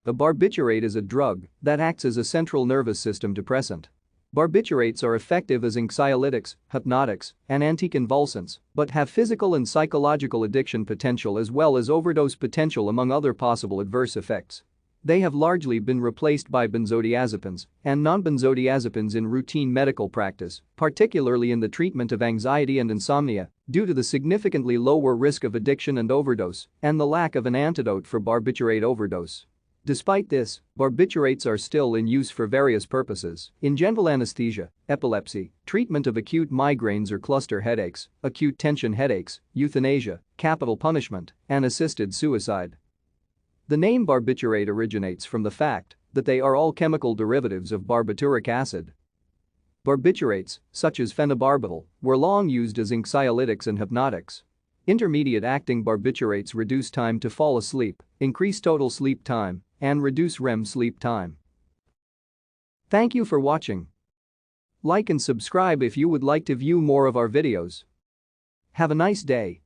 A barbiturate is a drug that acts as a central nervous system depressant. Barbiturates are effective as anxiolytics, hypnotics, and anticonvulsants, but have physical and psychological addiction potential as well as overdose potential among other possible adverse effects. They have largely been replaced by benzodiazepines and nonbenzodiazepines in routine medical practice, particularly in the treatment of anxiety and insomnia, due to the significantly lower risk of addiction and overdose and the lack of an antidote for barbiturate overdose. Despite this, barbiturates are still in use for various purposes: in general anesthesia, epilepsy, treatment of acute migraines or cluster headaches, acute tension headaches, euthanasia, capital punishment, and assisted suicide. The name barbiturate originates from the fact that they are all chemical derivatives of barbituric acid. Barbiturates, such as phenobarbital, were long used as anxiolytics and hypnotics. Intermediate-acting barbiturates reduce time to fall asleep, increase total sleep time, and reduce REM sleep time. Thank you for watching. Like and subscribe if you would like to view more of our videos. Have a nice day.